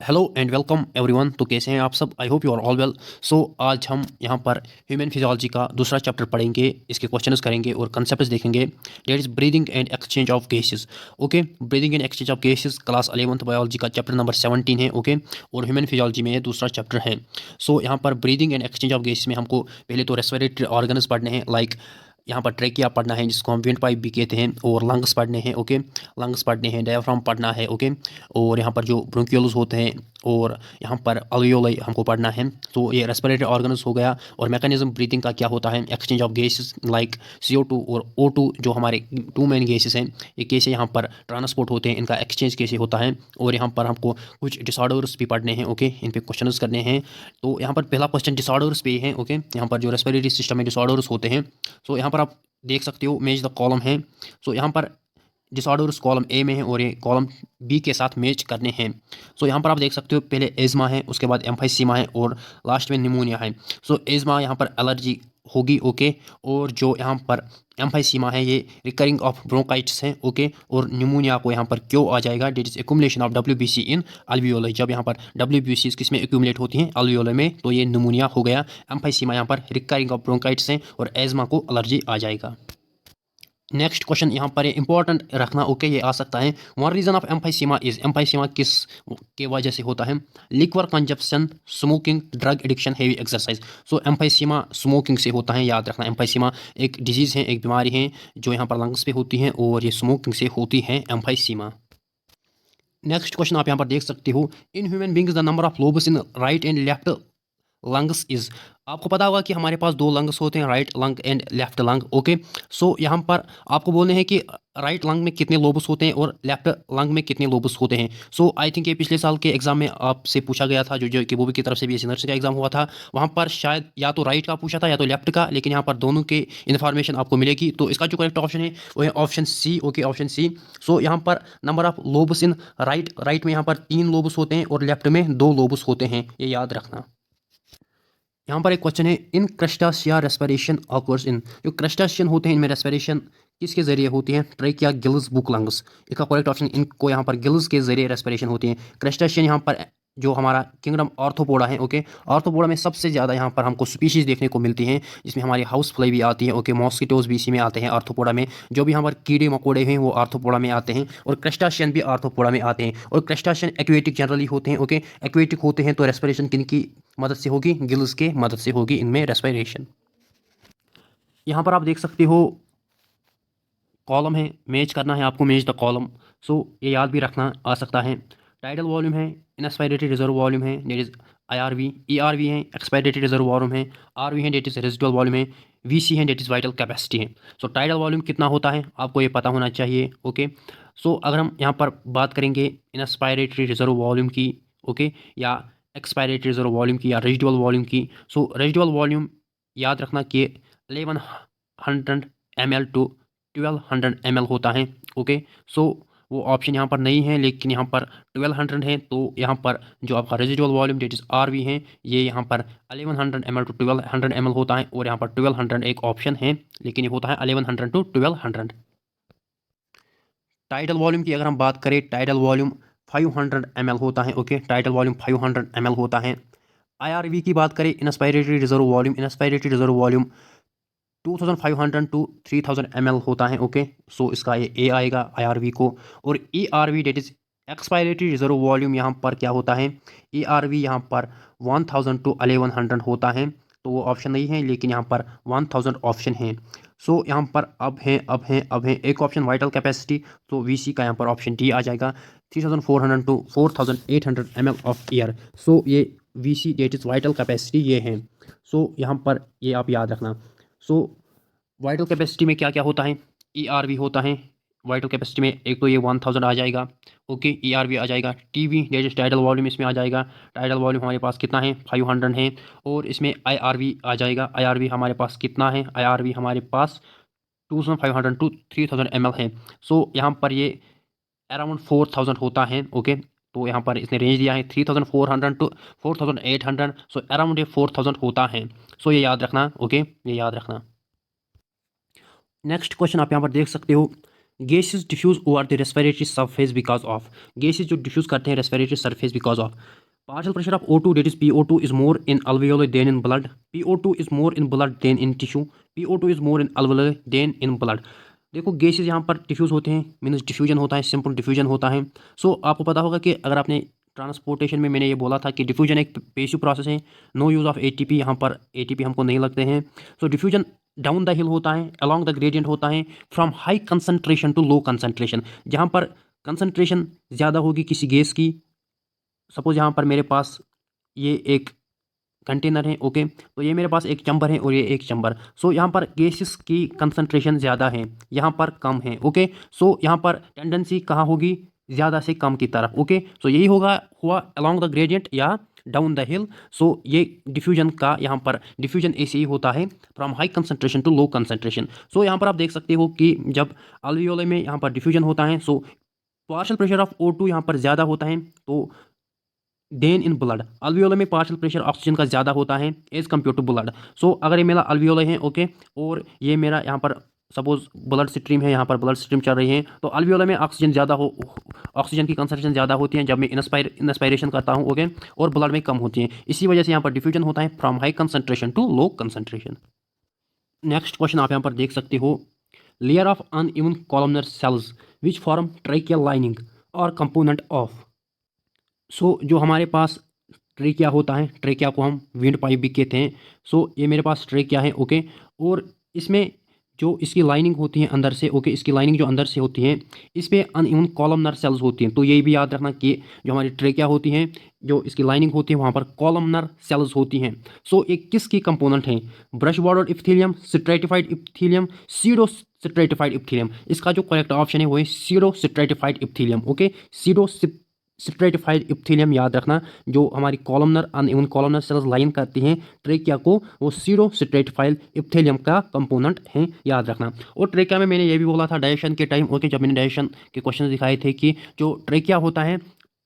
Hello and welcome everyone. तो कैसे हैं आप सब? I hope you are all well. So आज हम यहाँ पर ह्यूमन फिजियोलॉजी का दूसरा चैप्टर पढ़ेंगे, इसके क्वेश्चंस करेंगे और कंसेप्ट्स देखेंगे। That is breathing and exchange of gases. Okay, breathing and exchange of gases class 11th biology का चैप्टर नंबर 17 है। ओके, और ह्यूमन फिजियोलॉजी में ये दूसरा चैप्टर है। सो यहाँ पर breathing and exchange of gases में हमको पहले तो रेस्पिरेटरी ऑर्गन्स पढ़ने हैं, लाइक यहाँ पर ट्रेकिया पढ़ना है जिसको हम विंड पाइप भी कहते हैं, और लंग्स पढ़ने हैं। ओके, लंग्स पढ़ने हैं, डायफ्राम पढ़ना है। ओके, और यहाँ पर जो ब्रोंक्यूल्स होते हैं और यहाँ पर अल्वियोलाई हमको पढ़ना है। तो ये रेस्पिरेटरी ऑर्गन्स हो गया। और मैकेनिज्म ब्रीथिंग का क्या होता है, exchange of gases like CO2 और O2, जो हमारे टू मेन गैसेस हैं, ये कैसे यहाँ पर ट्रांसपोर्ट होते हैं, इनका एक्सचेंज कैसे होता है। और यहाँ पर हमको कुछ डिसऑर्डर्स भी पढ़ने हैं। ओके, इन पे क्वेश्चंस करने हैं। तो यहाँ पर पहला क्वेश्चन डिसऑर्डर्स पे है। ओके, यहाँ पर जो रेस्पिरेटरी सिस्टम में डिसऑर्डर्स होते हैं, सो यहाँ पर आप देख सकते हो मैच द कॉलम है। सो यहाँ पर डिसऑर्डर्स कॉलम ए में है और ये कॉलम बी के साथ मैच करने हैं। सो यहाँ पर आप देख सकते हो पहले एज़मा है, उसके बाद एम्फाइसीमा है और लास्ट में निमोनिया है। सो एज़मा यहाँ पर एलर्जी होगी। ओके, और जो यहाँ पर एम्फाइसीमा है ये रिकरिंग ऑफ ब्रोंकाइटिस है। ओके, और निमोनिया को यहाँ पर क्यों आ जाएगा, that is accumulation of WBC in alveoli. जब यहाँ पर WBC किस में एक्यूमुलेट होती हैं, अल्वियोलाई में, तो ये निमोनिया हो गया। एम्फाइसीमा यहाँ पर रिकरिंग ऑफ ब्रोंकाइटिस है और एज़मा को एलर्जी आ जाएगा। नेक्स्ट क्वेश्चन यहाँ पर इंपॉर्टेंट रखना। ओके, ये आ सकता है, one reason of emphysema is, emphysema किस के वजह से होता है, liquor consumption, smoking, drug addiction, heavy exercise. So emphysema smoking से होता है, याद रखना। एम्फाइसीमा एक डिजीज़ है, एक बीमारी है जो यहाँ पर लंग्स पे होती है और ये स्मोकिंग से होती है एम्फाइसीमा। नेक्स्ट क्वेश्चन आप यहाँ पर देख सकते हो, in human beings the number of lobes in right and left lungs is. आपको पता होगा कि हमारे पास दो लंग्स होते हैं, right lung and left lung. Okay, so यहाँ पर आपको बोलने हैं कि राइट लंग में कितने लोबस होते हैं और लेफ्ट लंग में कितने लोबस होते हैं। सो आई थिंक ये पिछले साल के एग्जाम में आपसे पूछा गया था, जो कि बोबी की तरफ से BSc नर्सिंग का एग्जाम हुआ था। वहाँ पर शायद या तो राइट का पूछा था या तो लेफ्ट का, लेकिन यहाँ पर दोनों के इन्फॉर्मेशन आपको मिलेगी। तो इसका जो करेक्ट ऑप्शन है वो है option C. Okay, option C. So यहाँ पर number of lobes in right में यहाँ पर 3 लोबस होते हैं और लेफ्ट में 2 लोबस होते हैं, ये याद रखना। यहाँ पर एक क्वेश्चन है, इन क्रस्टासिया रेस्पिरेशन ऑकर्स इन, जो क्रस्टाशियन होते हैं इनमें रेस्पिरेशन किसके जरिए होती है, ट्रेकिया, गिल्स, बुक, लंग्स। इसका करेक्ट ऑप्शन, इनको यहाँ पर गिल्स के जरिए रेस्पिरेशन होती है। क्रस्टाशियन यहाँ पर जो हमारा किंगडम आर्थ्रोपोडा है। ओके, आर्थ्रोपोडा में सबसे ज़्यादा यहाँ पर हमको स्पीशीज़ देखने को मिलती हैं, जिसमें हमारी हाउस फ्लाई भी आती है। ओके, मॉस्किटोज भी इसी में आते हैं आर्थ्रोपोडा में। जो भी यहाँ पर कीड़े मकोड़े हैं वो आर्थ्रोपोडा में आते हैं और क्रस्टाशियन भी आर्थ्रोपोडा में आते हैं। और क्रस्टाशियन एक्वेटिक जनरली होते हैं। ओके, एक्वेटिक होते हैं तो रेस्पिरेशन किनकी मदद से होगी, गिल्स के मदद से होगी इनमें रेस्पिरेशन। यहाँ पर आप देख सकते हो कॉलम है, मैच करना है आपको, मैच द कॉलम। सो ये याद भी रखना आ सकता है। टाइडल वॉल्यूम है, इनएक्सपायरेटरी रिजर्व वॉल्यूम है, डेट इज IRV, ERV है, एक्सपायरेटरी रिजर्व वॉल्यूम है, RV है, डेट इज रेजिडुअल वॉल्यूम है, VC है, डेट इज वाइटल कैपेसिटी है। सो टाइडल वॉल्यूम कितना होता है आपको ये पता होना चाहिए। ओके, सो अगर हम यहाँ पर बात करेंगे इनएक्सपायरेटरी रिजर्व वॉल्यूम की, ओके, या एक्सपायरेटरी रिजर्व वॉल्यूम की या रेजिडुअल वॉल्यूम की, सो रेजिडुअल वॉल्यूम याद रखना कि 1100 ml टू 1200 ml होता है। ओके, सो वो ऑप्शन यहाँ पर नहीं है, लेकिन यहाँ पर 1200 है, तो यहाँ पर जो आपका residual volume that is RV है, ये यहाँ पर 1100 ml टू 1200 ml होता है। और यहाँ पर 1200 एक ऑप्शन है, लेकिन ये होता है 1100 टू 1200। टाइडल वॉल्यूम की अगर हम बात करें, टाइडल वॉल्यूम 500 ml होता है। ओके, टाइडल वॉल्यूम 500 ml होता है। IRV की बात करें, inspiratory reserve volume, inspiratory reserve volume 2500 to 3000 ml होता है। ओके, सो इसका ये A आएगा IRV को। और ERV that is expiratory reserve volume, यहाँ पर क्या होता है, ERV यहाँ पर 1000 टू 1100 होता है, तो वो ऑप्शन नहीं है, लेकिन यहाँ पर 1000 ऑप्शन है। सो यहाँ पर अब है एक ऑप्शन वाइटल कैपेसिटी, तो VC का यहाँ पर ऑप्शन D आ जाएगा, 3400 to 4800 ml of air. So ये VC that is vital capacity ये है। सो यहाँ पर ये आप याद रखना। सो वाइटल कैपेसिटी में क्या क्या होता है, ERV होता है वाइटल कैपेसिटी में, एक तो ये 1000 आ जाएगा। ओके, ERV आ जाएगा। TV that is tidal volume इसमें आ जाएगा। टाइडल वॉल्यूम हमारे पास कितना है, 500 है। और इसमें IRV आ जाएगा। IRV हमारे पास कितना है, IRV हमारे पास 2500 टू 3000 ml है। सो यहाँ पर ये अराउंड 4000 होता है। ओके, तो यहाँ पर इसने रेंज दिया है 3400 टू 4800, सो अराउंड ये 4000 होता है। सो ये याद रखना। ओके, ये याद रखना। नेक्स्ट क्वेश्चन आप यहाँ पर देख सकते हो, gases diffuse over the respiratory surface because of, gases जो डिफ्यूज करते हैं respiratory surface because of partial pressure of O2, that is PO2, is more in alveoli than in blood. PO2 is more in blood than in tissue. PO2 is more in alveoli than in blood. देखो gases यहाँ पर diffuse होते हैं, means diffusion होता है, simple diffusion होता है। सो आपको पता होगा कि अगर आपने ट्रांसपोर्टेशन में मैंने ये बोला था कि डिफ्यूजन एक पेसिव प्रोसेस है, नो यूज़ ऑफ एटीपी, यहाँ पर एटीपी हमको नहीं लगते हैं। So diffusion down the hill होता है, अलॉन्ग द ग्रेडियंट होता है, from high concentration to low concentration. जहाँ पर कंसनट्रेशन ज़्यादा होगी किसी गैस की, सपोज यहाँ पर मेरे पास ये एक कंटेनर है, ओके, तो ये मेरे पास एक चैम्बर है और ये एक चैम्बर। सो यहाँ पर गैसेस की कंसंट्रेशन ज़्यादा है, यहाँ पर कम है, ओके। सो यहाँ पर टेंडेंसी कहाँ होगी, ज़्यादा से कम की तरफ, ओके। सो यही हुआ अलोंग द ग्रेडियंट या डाउन द हिल। सो ये डिफ्यूजन का यहाँ पर डिफ्यूजन ऐसे ही होता है, from high concentration to low concentration. So यहाँ पर आप देख सकते हो कि जब अल्वियोले में यहाँ पर डिफ्यूजन होता है, so partial pressure of O2 यहाँ पर ज़्यादा होता है, तो देन इन ब्लड अल्वियोले में पार्शियल प्रेशर ऑक्सीजन का ज़्यादा होता है एज कम्पेयर टू ब्लड। सो अगर ये मेरा अल्वियोले है, ओके, और ये मेरा यहाँ पर सपोज ब्लड स्ट्रीम है, यहाँ पर ब्लड स्ट्रीम चल रही है, तो अल्वियोले में ऑक्सीजन ज़्यादा ऑक्सीजन की कंसंट्रेशन ज़्यादा होती है जब मैं इंस्पायरेशन करता हूँ, ओके, और ब्लड में कम होती है। इसी वजह से यहाँ पर डिफ्यूजन होता है from high concentration to low concentration. Next question आप यहाँ पर देख सकते हो, layer of uneven columnar cells which form tracheal lining और कंपोनेंट ऑफ। सो जो हमारे पास ट्रेकिया होता है, ट्रेकिया को हम विंड पाइप भी कहते हैं। सो ये मेरे पास ट्रेकिया है, ओके, और इसमें जो इसकी लाइनिंग होती है अंदर से, ओके, इसकी लाइनिंग जो अंदर से होती है, इस पर अनइवन कॉलमनर सेल्स होती हैं। तो ये भी याद रखना कि जो हमारी ट्रेकिया होती हैं, जो इसकी लाइनिंग होती है वहाँ पर कॉलमनर सेल्स होती हैं। सो ये किसकी कंपोनेंट हैं, brush border epithelium, stratified epithelium, pseudo stratified epithelium. इसका जो करेक्ट ऑप्शन है वो है pseudo stratified epithelium, okay, pseudo stratified epithelium याद रखना। जो हमारी columnar uneven columnar cells line करती हैं ट्रेकिया को, वो सीडो स्ट्रेटिफाइड इप्थीलियम का कंपोनेंट है, याद रखना। और ट्रेकिया में मैंने ये भी बोला था डाइजेशन के टाइम, ओके, जब मैंने डाइजेशन के क्वेश्चन दिखाए थे कि जो ट्रेकिया होता है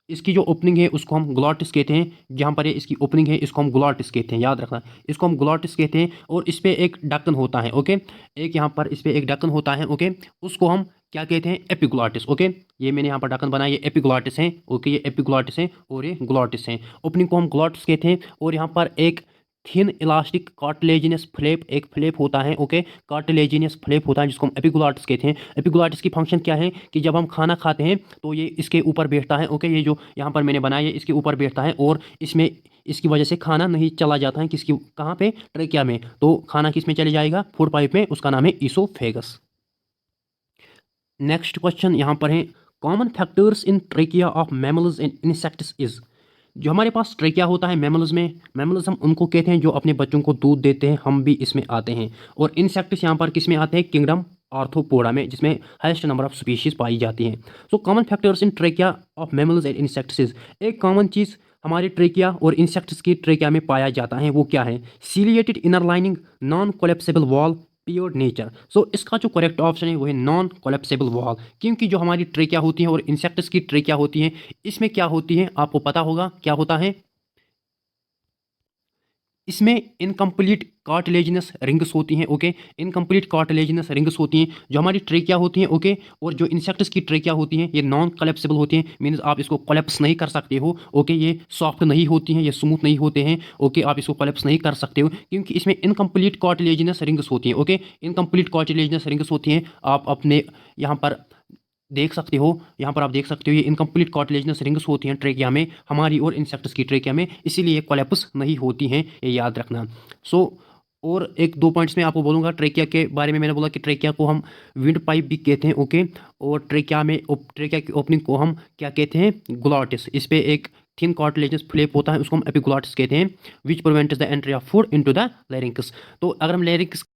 इसकी जो ओपनिंग है उसको हम ग्लॉटिस कहते हैं। जहाँ पर ये इसकी ओपनिंग है इसको हम ग्लॉटिस कहते हैं, याद रखना, इसको हम ग्लॉटिस कहते हैं। और इस पर एक ढक्कन होता है, ओके, एक यहाँ पर इस पर एक ढक्कन होता है, ओके, उसको हम क्या कहते हैं, एपिग्लॉटिस, ओके। ये मैंने यहाँ पर ढक्कन बनाया, ये एपिग्लॉटिस है, ओके, ये एपिग्लॉटिस है और ये ग्लॉटिस है। ओपनिंग को हम ग्लॉटिस कहते हैं। और यहाँ पर एक थिन इलास्टिक कार्टिलेजिनस फ्लैप, एक फ्लैप होता है, ओके, कार्टिलेजिनस फ्लैप होता है जिसको हम एपिग्लॉटिस कहते हैं। एपिग्लॉटिस की फंक्शन क्या है कि जब हम खाना खाते हैं तो ये इसके ऊपर बैठता है, ओके, ये जो यहाँ पर मैंने बनाया है इसके ऊपर बैठता है और इसमें इसकी वजह से खाना नहीं चला जाता है किसकी, कहाँ पे, ट्रेकिया में। तो खाना किस में चले जाएगा, फूड पाइप में, उसका नाम है ईसोफेगस। नेक्स्ट क्वेश्चन यहाँ पर है, common factors in trachea of mammals and insects is. जो हमारे पास ट्रेकिया होता है मैमल्स में, मैमल्स हम उनको कहते हैं जो अपने बच्चों को दूध देते हैं, हम भी इसमें आते हैं। और इंसेक्ट्स यहाँ पर किस में आते हैं, किंगडम आर्थ्रोपोडा में, जिसमें हाईएस्ट नंबर ऑफ स्पीशीज पाई जाती हैं। So common factors in trachea of mammals and insects is, एक कॉमन चीज़ हमारे ट्रेकिया और इंसेक्ट्स की ट्रेकिया में पाया जाता है, वो क्या है, ciliated inner lining, non collapsible wall, pure nature. So इसका जो करेक्ट ऑप्शन है वो है नॉन कोलेप्सिबल वॉल। क्योंकि जो हमारी ट्रेकिया होती हैं और इंसेक्ट्स की ट्रेकिया होती हैं, इसमें क्या होती है आपको पता होगा क्या होता है, इसमें इनकम्प्लीट कार्टिलेजिनस रिंग्स होती हैं, ओके, इनकम्प्लीट कार्टिलेजिनस रिंग्स होती हैं जो हमारी ट्रेकिया होती हैं, ओके। और जो इंसेक्ट्स की ट्रेकिया होती हैं ये नॉन कोलेप्सिबल होती हैं, मीन्स आप इसको कोलेप्स नहीं कर सकते हो, ओके, ये सॉफ्ट नहीं होती हैं, ये स्मूथ नहीं होते हैं, ओके, आप इसको कोलेप्स नहीं कर सकते हो क्योंकि इसमें इनकम्प्लीट कार्टिलेजिनस रिंग्स होती हैं, ओके, इनकम्प्लीट कार्टिलेजिनस रिंग्स होती हैं। आप अपने यहाँ पर देख सकते हो, यहाँ पर आप देख सकते हो ये इनकम्प्लीट कार्टिलेजिनस रिंग्स होती हैं ट्रेकिया में, हमारी और इंसेक्ट्स की ट्रेकिया में, इसीलिए कोलेप्स नहीं होती हैं, ये याद रखना। सो और एक दो पॉइंट्स में आपको बोलूँगा ट्रेकिया के बारे में। मैंने बोला कि ट्रेकिया को हम विंड पाइप भी कहते हैं, ओके, और ट्रेकिया में ट्रेकिया की ओपनिंग को हम क्या कहते हैं, ग्लॉटिस। इस पर एक थिन कार्टिलेजिनस फ्लैप होता है उसको हम एपिग्लॉटिस कहते हैं, which prevents the entry of food into the larynx. तो अगर हम लैरिंक्स